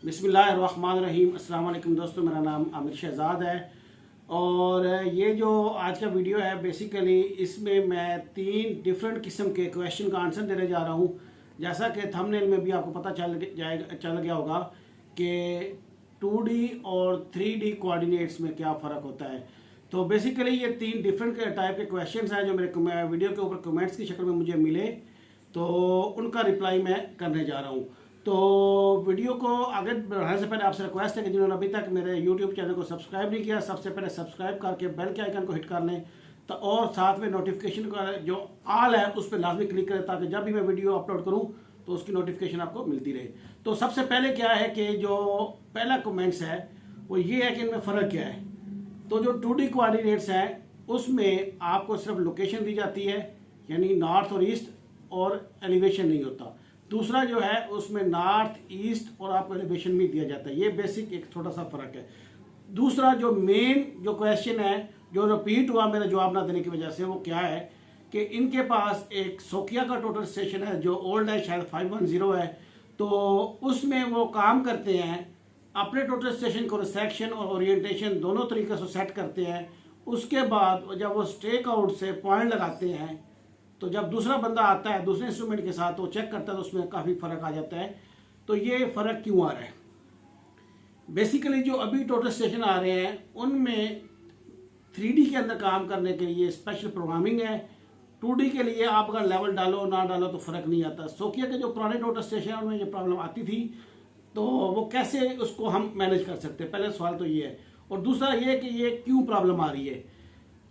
बिस्मिल्लाहिर्रहमानिर्रहीम। अस्सलाम वालेकुम दोस्तों, मेरा नाम आमिर शहजाद है और ये जो आज का वीडियो है बेसिकली इसमें मैं 3 डिफरेंट किस्म के क्वेश्चन का आंसर देने जा रहा हूँ। जैसा कि थंबनेल में भी आपको पता चल गया होगा कि 2D और 3D कोऑर्डिनेट्स में क्या फ़र्क होता है। तो बेसिकली ये 3 डिफरेंट टाइप के क्वेश्चंस हैं जो मेरे वीडियो के ऊपर कमेंट्स की शक्ल में मुझे मिले, तो उनका रिप्लाई मैं करने जा रहा हूँ। तो वीडियो को आगे बढ़ाने से पहले आपसे रिक्वेस्ट है कि जिन्होंने अभी तक मेरे यूट्यूब चैनल को सब्सक्राइब नहीं किया, सबसे पहले सब्सक्राइब करके बेल के आइकन को हिट कर लें तो और साथ में नोटिफिकेशन का जो ऑल है उस पर लाजमी क्लिक करें ताकि जब भी मैं वीडियो अपलोड करूं तो उसकी नोटिफिकेशन आपको मिलती रहे। तो सबसे पहले क्या है कि जो पहला कमेंट्स है वो ये है कि इनमें फ़र्क क्या है। तो जो 2D कोऑर्डिनेट्स हैं उसमें आपको सिर्फ लोकेशन दी जाती है, यानी नॉर्थ और ईस्ट, और एलिवेशन नहीं होता। दूसरा जो है उसमें नॉर्थ ईस्ट और आपको एलिवेशन भी दिया जाता है। ये बेसिक एक छोटा सा फ़र्क है। दूसरा जो मेन जो क्वेश्चन है जो रिपीट हुआ मेरा जवाब ना देने की वजह से, वो क्या है कि इनके पास एक सोकिया का टोटल स्टेशन है जो ओल्ड है, शायद 510 है। तो उसमें वो काम करते हैं, अपने टोटल स्टेशन को रिसेक्शन और ओरिएंटेशन दोनों तरीके से सेट करते हैं। उसके बाद जब वो स्टेक आउट से पॉइंट लगाते हैं तो जब दूसरा बंदा आता है दूसरे इंस्ट्रूमेंट के साथ वो चेक करता है तो उसमें काफ़ी फ़र्क आ जाता है। तो ये फ़र्क क्यों आ रहा है? बेसिकली जो अभी टोटल स्टेशन आ रहे हैं उनमें 3D के अंदर काम करने के लिए स्पेशल प्रोग्रामिंग है। 2D के लिए आप अगर लेवल डालो ना डालो तो फ़र्क नहीं आता। सोकिया के जो पुराने टोटल स्टेशन है उनमें ये प्रॉब्लम आती थी, तो वो कैसे उसको हम मैनेज कर सकते हैं, पहले सवाल तो ये है। और दूसरा ये कि ये क्यों प्रॉब्लम आ रही है।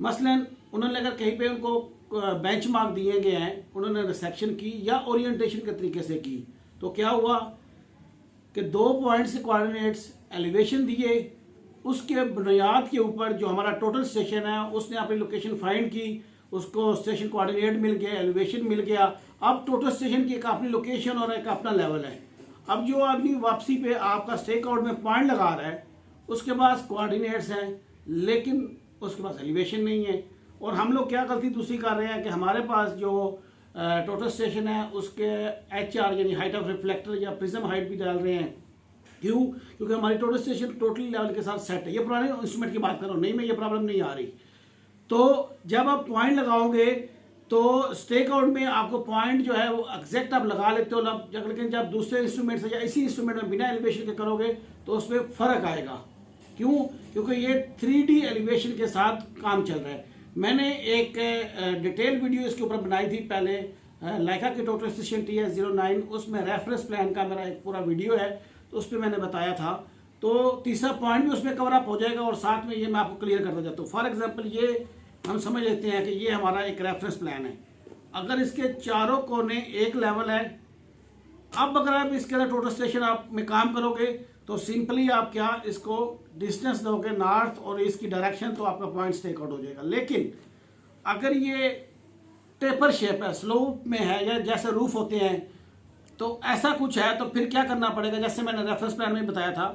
मसलन उन्होंने अगर कहीं पे उनको बेंचमार्क दिए गए हैं, उन्होंने रिसेक्शन की या ओरिएंटेशन के तरीके से की, तो क्या हुआ कि 2 पॉइंट से कोऑर्डिनेट्स एलिवेशन दिए, उसके बुनियाद के ऊपर जो हमारा टोटल स्टेशन है उसने अपनी लोकेशन फाइंड की, उसको स्टेशन कोऑर्डिनेट मिल गया, एलिवेशन मिल गया। अब टोटल स्टेशन की एक अपनी लोकेशन और एक अपना लेवल है। अब जो आदमी वापसी पे आपका स्टेक आउट में पॉइंट लगा रहा है उसके पास कोऑर्डिनेट्स हैं लेकिन उसके पास एलिवेशन नहीं है। और हम लोग क्या गलती दूसरी कर रहे हैं कि हमारे पास जो टोटल स्टेशन है उसके HR यानी हाइट ऑफ रिफ्लेक्टर या प्रिज्म हाइट भी डाल रहे हैं। क्यों? क्योंकि हमारी टोटल स्टेशन टोटली लेवल के साथ सेट है। ये पुराने इंस्ट्रूमेंट की बात कर रहा हूँ, नहीं में ये प्रॉब्लम नहीं आ रही। तो जब आप पॉइंट लगाओगे तो स्टेक आउट में आपको पॉइंट जो है वो एग्जैक्ट आप लगा लेते हो, लेकिन जब दूसरे इंस्ट्रूमेंट से या इसी इंस्ट्रूमेंट में बिना एलिवेशन के करोगे तो उसमें फ़र्क आएगा। क्यों? क्योंकि ये 3D एलिवेशन के साथ काम चल रहा है। मैंने एक डिटेल वीडियो इसके ऊपर बनाई थी पहले, लाइका के टोटल स्टेशन TS09, उसमें रेफरेंस प्लान का मेरा एक पूरा वीडियो है, तो उस पर मैंने बताया था। तो तीसरा पॉइंट भी उसमें कवर अप हो जाएगा और साथ में ये मैं आपको क्लियर करता जाता हूँ। फॉर एग्जांपल ये हम समझ लेते हैं कि ये हमारा एक रेफरेंस प्लान है। अगर इसके चारों कोने एक लेवल है, अब अगर आप इसके अंदर टोटल स्टेशन आप में काम करोगे तो सिंपली आप क्या इसको डिस्टेंस दोगे नॉर्थ और ईस्ट की डायरेक्शन, तो आपका पॉइंट स्टेक आउट हो जाएगा। लेकिन अगर ये टेपर शेप है, स्लोप में है, या जैसे रूफ होते हैं, तो ऐसा कुछ है, तो फिर क्या करना पड़ेगा? जैसे मैंने रेफरेंस प्लान में बताया था,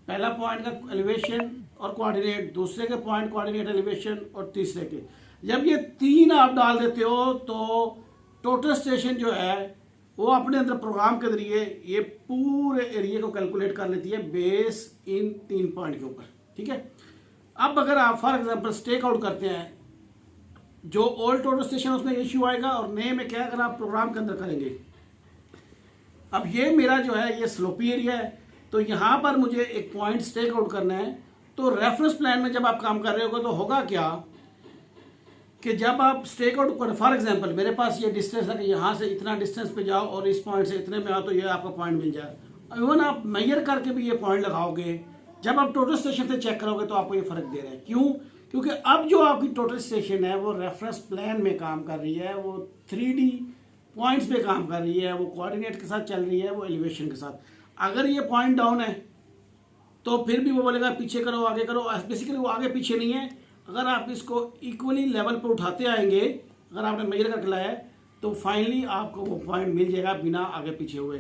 पहला पॉइंट का एलिवेशन और कोऑर्डिनेट, दूसरे के पॉइंट कोऑर्डिनेट एलिवेशन, और तीसरे के। जब ये 3 आप डाल देते हो तो टोटल स्टेशन जो है वो अपने अंदर प्रोग्राम के जरिए ये पूरे एरिया को कैलकुलेट कर लेती है बेस इन 3 पॉइंट के ऊपर। ठीक है। अब अगर आप फॉर एग्जांपल स्टेक आउट करते हैं, जो ओल्ड टोटल स्टेशन उसमें इश्यू आएगा और नए में क्या अगर आप प्रोग्राम के अंदर करेंगे। अब ये मेरा जो है ये स्लोपी एरिया है, तो यहाँ पर मुझे एक पॉइंट स्टेक आउट करना है। तो रेफरेंस प्लान में जब आप काम कर रहे होगे तो होगा क्या कि जब आप स्टेक आउट कर, फॉर एग्जांपल मेरे पास ये डिस्टेंस है कि यहाँ से इतना डिस्टेंस पे जाओ और इस पॉइंट से इतने में आओ तो ये आपका पॉइंट मिल जाए। इवन आप मेजर करके भी ये पॉइंट लगाओगे, जब आप टोटल स्टेशन से चेक करोगे तो आपको ये फ़र्क दे रहा है। क्यों? क्योंकि अब जो आपकी टोटल स्टेशन है वो रेफरेंस प्लान में काम कर रही है, वो 3D पॉइंट्स पे काम कर रही है, वो कोऑर्डिनेट के साथ चल रही है, वो एलिवेशन के साथ। अगर ये पॉइंट डाउन है तो फिर भी वो बोलेगा पीछे करो आगे करो। बेसिकली वो आगे पीछे नहीं है। अगर आप इसको इक्वली लेवल पर उठाते आएंगे, अगर आपने मेजर करके लाया है तो फाइनली आपको वो पॉइंट मिल जाएगा बिना आगे पीछे हुए।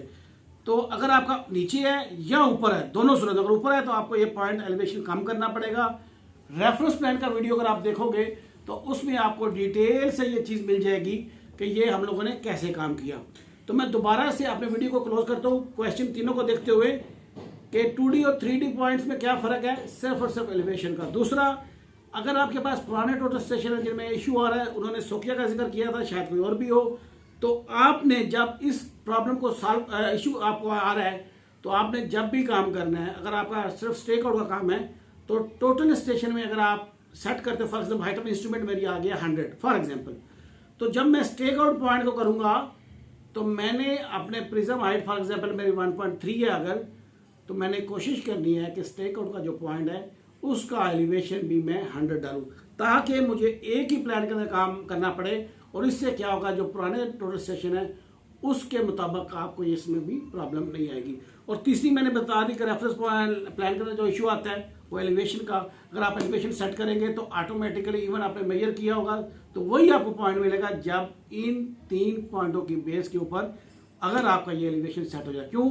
तो अगर आपका नीचे है या ऊपर है, दोनों सूरत, अगर ऊपर है तो आपको ये पॉइंट एलिवेशन कम करना पड़ेगा। रेफरेंस प्लान का वीडियो अगर आप देखोगे तो उसमें आपको डिटेल से ये चीज़ मिल जाएगी कि ये हम लोगों ने कैसे काम किया। तो मैं दोबारा से अपने वीडियो को क्लोज करता हूँ। क्वेश्चन तीनों को देखते हुए कि 2D और 3D पॉइंट्स में क्या फ़र्क है, सिर्फ और सिर्फ एलिवेशन का। दूसरा, अगर आपके पास पुराने टोटल स्टेशन है जिनमें इशू आ रहा है, उन्होंने सोकिया का जिक्र किया था, शायद कोई और भी हो, तो आपने जब इस प्रॉब्लम को सॉल्व इशू आपको आ रहा है, तो आपने जब भी काम करना है, अगर आपका सिर्फ स्टेक आउट का काम है, तो टोटल स्टेशन में अगर आप सेट करते, for example height of instrument मेरी आ गया 100 फॉर एग्जाम्पल, तो जब मैं स्टेक आउट पॉइंट को करूंगा तो मैंने अपने प्रिज्म हाइट फॉर एग्जाम्पल मेरी 1.3 है अगर, तो मैंने कोशिश करनी है कि स्टेक आउट का जो पॉइंट है उसका एलिवेशन भी मैं 100 डालूं, ताकि मुझे एक ही प्लान के अंदर काम करना पड़े। और इससे क्या होगा, जो पुराने टोटल स्टेशन है उसके मुताबिक आपको इसमें भी प्रॉब्लम नहीं आएगी। और तीसरी मैंने बता दी कि रेफरेंस प्लान के अंदर जो इशू आता है वो एलिवेशन का, अगर आप एलिवेशन सेट करेंगे तो ऑटोमेटिकली इवन आपने मेजर किया होगा तो वही आपको पॉइंट मिलेगा जब इन 3 पॉइंटों की बेस के ऊपर अगर आपका ये एलिवेशन सेट हो जाए। क्यों,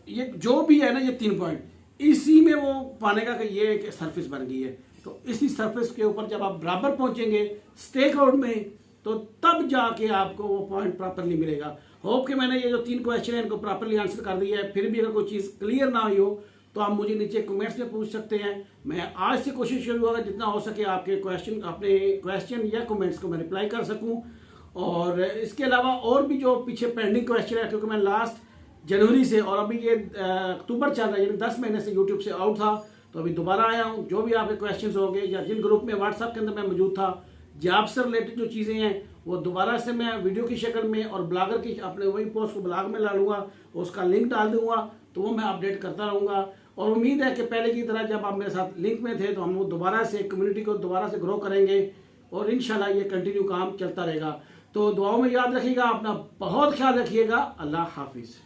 ये जो भी है ना, ये 3 पॉइंट इसी में वो पाने का कि ये एक सरफेस बन गई है, तो इसी सरफेस के ऊपर जब आप बराबर पहुंचेंगे स्टेक आउट में, तो तब जाके आपको वो पॉइंट प्रॉपरली मिलेगा। होप कि मैंने ये जो 3 क्वेश्चन है इनको प्रॉपरली आंसर कर दिया है। फिर भी अगर कोई चीज़ क्लियर ना हुई हो तो आप मुझे नीचे कमेंट्स में पूछ सकते हैं। मैं आज से कोशिश करूँगा जितना हो सके आपके अपने क्वेश्चन या कमेंट्स को मैं रिप्लाई कर सकूँ। और इसके अलावा और भी जो पीछे पेंडिंग क्वेश्चन है, क्योंकि मैं लास्ट जनवरी से और अभी ये अक्टूबर चल रहा है, यानी 10 महीने से यूट्यूब से आउट था, तो अभी दोबारा आया हूँ। जो भी आपके क्वेश्चन होंगे या जिन ग्रुप में व्हाट्सएप के अंदर मैं मौजूद था, जॉब से रिलेटेड जो चीज़ें हैं वो दोबारा से मैं वीडियो की शक्ल में और ब्लॉगर की अपने वही पोस्ट को ब्लॉग में डालूंगा, उसका लिंक डाल दूंगा, तो वो मैं अपडेट करता रहूँगा। और उम्मीद है कि पहले की तरह जब आप मेरे साथ लिंक में थे तो हम वो दोबारा से कम्युनिटी को दोबारा से ग्रो करेंगे और इंशाल्लाह ये कंटिन्यू काम चलता रहेगा। तो दुआओं में याद रखिएगा, अपना बहुत ख्याल रखिएगा। अल्लाह हाफिज़।